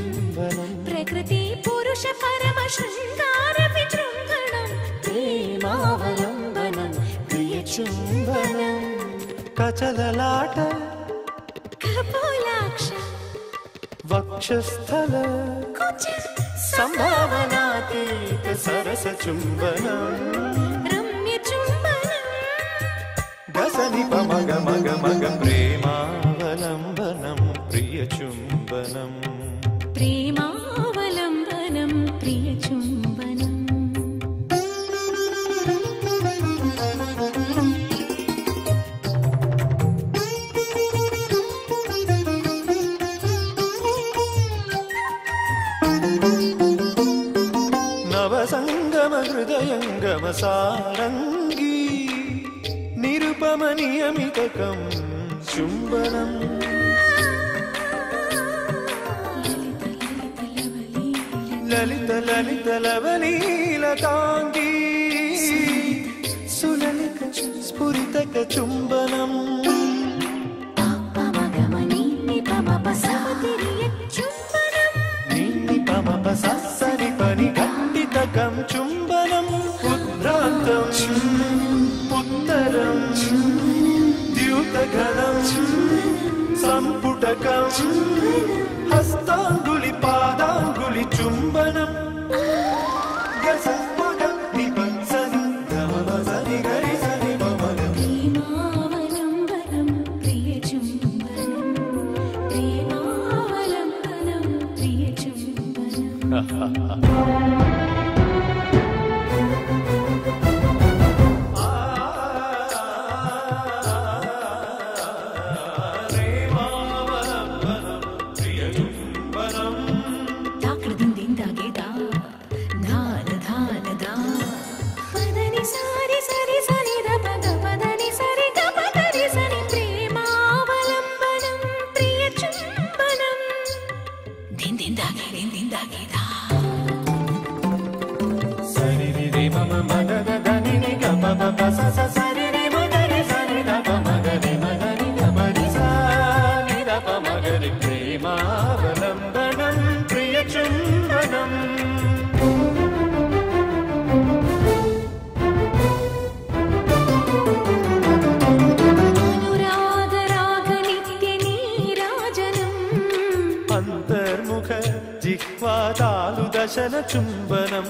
प्रकृति पुरुष परम शृंगार विजृंभणं प्रेमावलंबनं प्रिय चुंबनं कचललाट कपोलाक्ष वक्षस्थल कुच संभावनातीत सरस चुंबनं रम्य चुंबनं गसनि पमग मग मग प्रेमावलंबनं प्रिय चुंबनं प्रेमावलंबनं प्रिय चुंबनं नवसंगम हृदयंगम सारंगी निरुपम नियमितकं चुंबनं ललित ललित लवलीलतांगी सुललित स्फुरितक चुंबनं पापमगमनि निपमपसातिरिय चुंबनं निपमपससरि पनि घटितकं चुंबनं उद्भ्रान्तं उत्तरं द्यूतघनं संपुटकं हस्तांगुलि पादांगुलि चुंबनं गसपगं निपंसनि धमवसनि गरिसनि ममगं प्रेमावलंबनं प्रिय चुंबनं प्रेमावलंबनं प्रिय चुंबनं प्रेमावलंबनं प्रिय चुंबनं अनुराग राग नित्य नीराजनम् अंतर्मुख जिह्वातालुदशन चुंबनं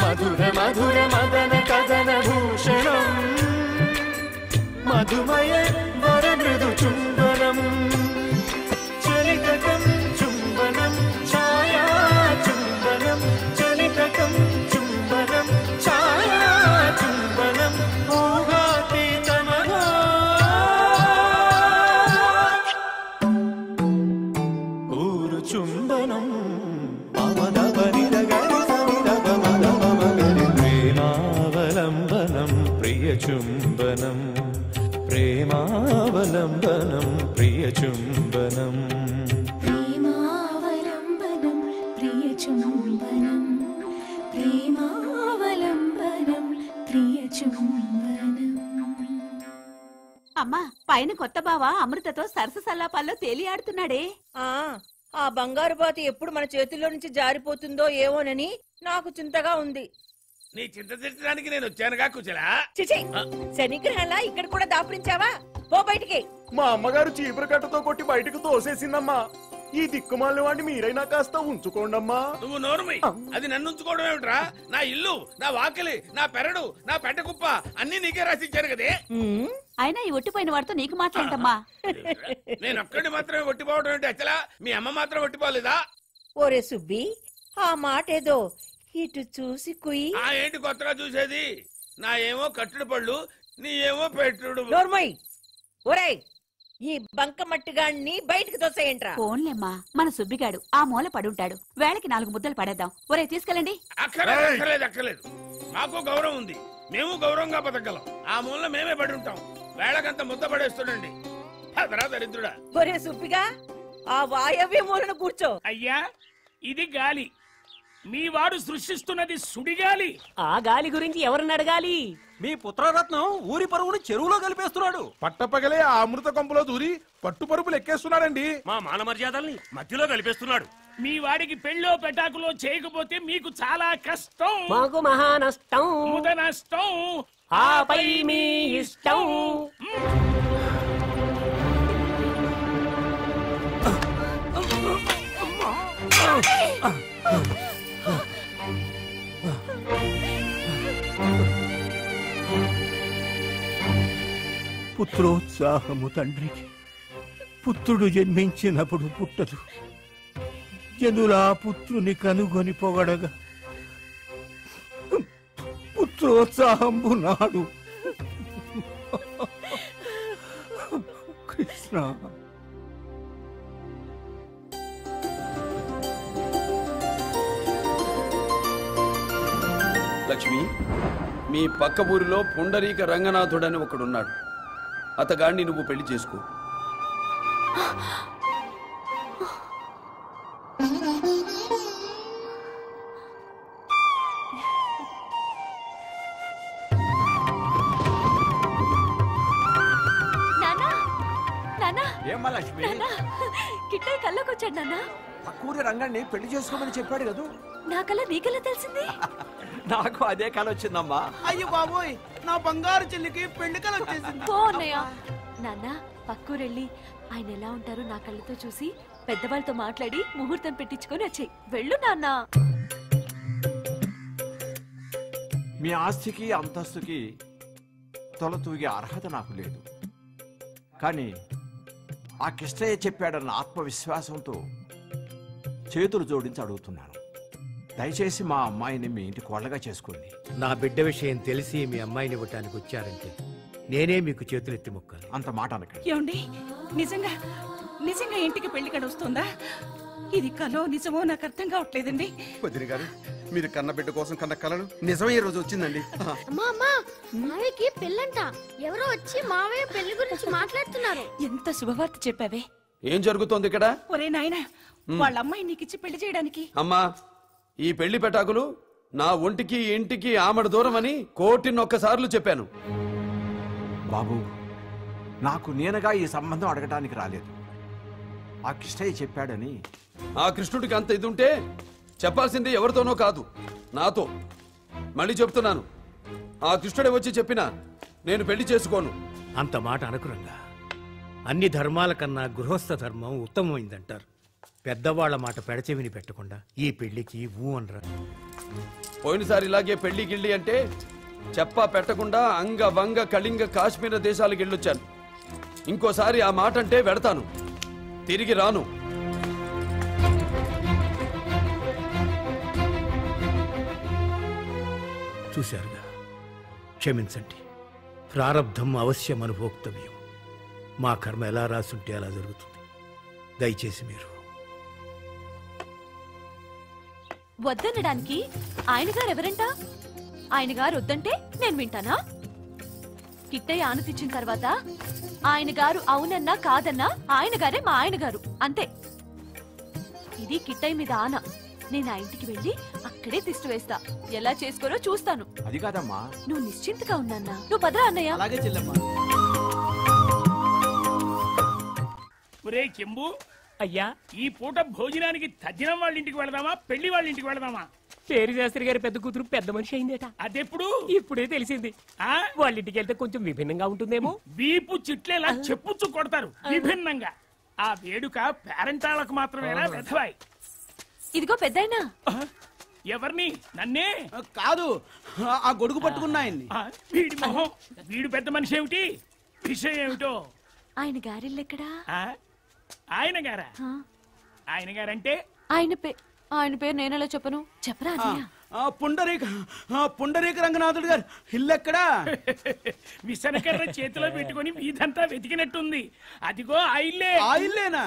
मधुर मधुर मदन कदन भूषणं मधुमय वर मृदु चुंबनं चलितकं चुंबनं छाया चुंबनं चलितकं चुंबनं छाया चुंबनं ऊहातीतमनो ऊरु चुंबनं प्रेमावलंबनं प्रिय चुंबनं प्रेमावलंबनं प्रिय चुंबनं प्रेमावलंबनं प्रिय चुंबनं प्रेमावलंबनं प्रिय चुंबनं అమ్మా పైన కొత్త బావ అమృతతో సరస సల్లాపాల్లో తేలియాడుతున్నాడే. ఆ బంగారు బాతి ఎప్పుడు మన చేతుల్లో నుంచి జారిపోతుందో ఏమోనని నాకు చింతగా ఉంది. నీ చింత తిట్టడానికి నేను వచ్చానుగా కుచలా. చిచి శనిగ్రహంలా ఇక్కడ కూడా దాపురించావా? పో బయటికి. మా అమ్మగారు చీపురు కట్టతో కొట్టి బయటకు తోసేసిందమ్మా. ఈ దిక్కుమాలిన వాడిని మీరైనా కాస్త ఉంచుకోండమ్మా. నువ్వు నోరుమి. అది నన్ను ఉంచుకోవడం ఏమిట్రా? నా ఇల్లు, నా వాకిలి, నా పెరడు, నా పెంట కుప్ప అన్ని నీకే రాసిచ్చాను కదే. అయినా ఈ ఒట్టిపోయిన వాడితో నీకు మాట్లాడటమ్మా. నేను ఒక్కడిని మాత్రమే ఒట్టిపోవడం ఏంటి అచ్చలా? మీ అమ్మ మాత్రం ఒట్టిపోలేదా? ఓరే సుబ్బి, ఆ మాటేదో ఇటు చూసి కుయ్యి. ఆ ఏంటి కొత్తగా చూసేది? నా ఏమో కట్టుడు పళ్ళు, నీ ఏమో పెట్టుడు. నోర్మయ్. ఒరేయ్, ఈ బంకమట్టిగాన్ని బయటికి తోసేయంట్రా. ఫోన్లేమ్మా, మన సుబ్బిగాడు ఆ మూల పడుంటాడు. వేళకి 4 ముద్దలు పడేద్దాం. ఒరే తీసుకెళ్ళండి. అక్కర్లేదు. మాకు గౌరవం ఉంది, మేము గౌరవంగా బతకగలం. ఆ మూల మేమే పడి ఉంటాం. వేళకంత ముద్ద పడేస్తుండండి. దరిద్రుడా. ఒరే సుబ్బిగా, ఆ వాయవ్య మూలను కూర్చో. అయ్యా, ఇది గాలి. మీ వాడు సృష్టిస్తున్నది సుడిగాలి. ఆ గాలి గురించి ఎవరిని అడగాలి? మీ పుత్రరత్నం ఊరి పరువును చెరువులో కలిపేస్తున్నాడు. పట్టపగలే ఆ అమృత కొంపలో దూరి పట్టు పరుపులు ఎక్కేస్తున్నాడండి. మా మాన మర్యాదల్ని మధ్యలో కలిపేస్తున్నాడు. మీ వాడికి పెళ్ళో పెటాకులో చేయకపోతే మీకు చాలా కష్టం. మాకు మహా నష్టం. ముద నష్టం. ఆపై మీ ఇష్టం. పుత్రోత్సాహము తండ్రికి పుత్రుడు జన్మించినప్పుడు పుట్టదు. జనులా పుత్రుని కనుగొని పొగడగా పుత్రోత్సాహంబు నాడు. కృష్ణ, లక్ష్మి, మీ పక్క ఊరిలో పుండరీక రంగనాథుడని ఒకడున్నాడు. అతగాడిని నువ్వు పెళ్లి చేసుకో. ఏమ్మా లక్ష్మి? కిట్టయ్య కళ్ళకొచ్చాడు నాన్న. పక్కూరి రంగాన్ని పెళ్లి చేసుకోమని చెప్పాడు కదూ. నా కళ్ళ నీకెలా తెలిసింది? నాకు అదే కళ వచ్చిందమ్మా. అయ్యో బాబోయ్, నా బంగారు చెల్లికి పెళ్లి కళ వచ్చేసింది. పో అన్నయ్య. నాన్న, పక్కూరెళ్ళి ఆయన ఎలా ఉంటారో నా కళ్ళతో చూసి పెద్దవాళ్ళతో మాట్లాడి ముహూర్తం పెట్టించుకొని వచ్చాయి. వెళ్ళు నాన్న. మీ ఆస్తికి అంతస్తుకి తొలతూగే అర్హత నాకు లేదు. కానీ ఆ కిష్టయ్య చెప్పాడన్న ఆత్మవిశ్వాసంతో చేతులు జోడించి అడుగుతున్నాను. దయచేసి మా అమ్మాయిని మీ ఇంటి కోళ్ళగా చేసుకోండి. నా బిడ్డ విషయం తెలిసి మీ అమ్మాయిని ఇవ్వటానికి వచ్చారంటే నేనే మీకు చేతులెత్తి మొక్కాలి. అంత మాట అనకండి. ఏమండి, నిజంగా నిజంగా ఇంటికి పెళ్లి కడ వస్తుందా? ఇది కలో నిజమో నాకు అర్థం కావట్లేదండి. వదిలి గారు, మీరు కన్న బిడ్డ కోసం కన్న కలను నిజమే ఈ రోజు వచ్చిందండి. మావయ్యకి పెళ్ళంట. ఎవరో వచ్చి మావయ్య పెళ్లి గురించి మాట్లాడుతున్నారు. ఎంత శుభవార్త చెప్పావే. ఏం జరుగుతోంది ఇక్కడ? ఒరే నాయనా, వాళ్ళ అమ్మాయి నీకిచ్చి పెళ్లి చేయడానికి. అమ్మా, ఈ పెళ్లి పెటాకులు నా ఒంటికి ఇంటికి ఆమడ దూరం అని కోటిన్నొక్కసార్లు చెప్పాను. బాబు, నాకు నేనగా ఈ సంబంధం అడగటానికి రాలేదు. ఆ కిష్టయ్య చెప్పాడని. ఆ కృష్ణుడికి అంత ఇది ఉంటే చెప్పాల్సింది ఎవరితోనో కాదు, నాతో. మళ్ళీ చెప్తున్నాను, ఆ కృష్ణుడే వచ్చి చెప్పినా నేను పెళ్లి చేసుకోను. అంత మాట అనుకురంగా. అన్ని ధర్మాల కన్నా గృహస్థ ధర్మం ఉత్తమమైందంటారు. పెద్దవాళ్ల మాట పెడచెవిని పెట్టకుండా ఈ పెళ్లికి ఊ అనరా. పోయినసారి ఇలాగే పెళ్లి గిళ్ళి అంటే చెప్పా పెట్టకుండా అంగ వంగ కళింగ కాశ్మీర దేశాలకు వెళ్ళొచ్చాను. ఇంకోసారి ఆ మాట అంటే వెడతాను, తిరిగి రాను. చూశారుగా, క్షమించండి. ప్రారబ్ధం అవశ్యం అనుభోక్తవ్యం. మా కర్మ ఎలా రాసుంటే అలా జరుగుతుంది. దయచేసి మీరు వద్దనడానికి ఆయన గారు ఎవరంట? ఆయన గారు వద్దంటే నేను వింటానా? కిట్టయ్య ఆనతిచ్చిన తర్వాత ఆయన గారు అవునన్నా కాదన్నా ఆయన గారే మా ఆయన గారు, అంతే. ఇది కిట్టయ్య మీద ఆన. నేను ఆ ఇంటికి వెళ్ళి అక్కడే తిష్టు వేస్తా. ఎలా చేసుకోరో చూస్తాను. అది కాదమ్మా. నువ్వు నిశ్చింతగా ఉన్నాన్నా. నువ్వు పదరా అన్నయ్య. అలాగే చెల్లెమ్మా. ఒరే చెంబు, అయ్యా, ఈ పూట భోజనానికి తజ్జనం వాళ్ళ ఇంటికి వెళదామా, పెళ్లి వాళ్ళ ఇంటికి వెళదామా? పేరు శాస్త్రి గారి పెద్ద కూతురు పెద్ద మనిషి అయిందేట. అదెప్పుడు? ఇప్పుడే తెలిసింది. వాళ్ళ ఇంటికి వెళ్తే కొంచెం విభిన్నంగా ఉంటుందేమో. వీపు చిట్లేలా చెప్పుచ్చు కొడతారు విభిన్నంగా. ఆ వేడుక పేరెంటాళ్ళకు మాత్రమేనా వెధవాయ్? ఇదిగో పెద్దయినా. ఎవరిని? నన్నే కాదు, ఆ గొడుగు పట్టుకున్న ఆయన్ని. వీడి మొహం, వీడు పెద్ద మనిషి ఏమిటి? విషయం ఏమిటో? ఆయన గారిల్లెక్కడా? ఆయన గారా? ఆయన గారంటే? ఆయన పేరు నేనెలా చెప్పను? చెప్పరా అన్నయ్య? పుండరీక రంగనాథుడు గారు ఇల్లెక్కడా? విసనకర్ర చేతిలో పెట్టుకుని వీధంతా వెతికినట్టుంది. అదిగో ఆ ఇల్లే. ఆ ఇల్లేనా?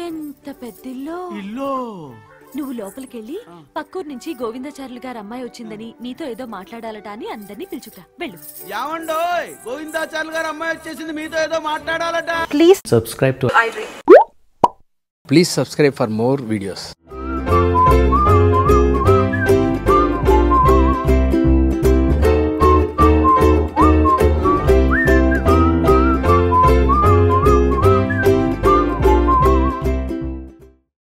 ఎంత పెద్దిల్లో. ఇల్లు. నువ్వు లోపలికెళ్ళి పక్కూరు నుంచి గోవిందాచార్యులు గారు అమ్మాయి వచ్చిందని నీతో ఏదో మాట్లాడాలట అని అందరినీ పిలుచుకురా. వెళ్ళు. యావండోయ్, గోవిందాచార్యులు గారు అమ్మాయి వచ్చేసింది, మీతో ఏదో మాట్లాడాలట. Please subscribe to iDream. Please subscribe for more videos.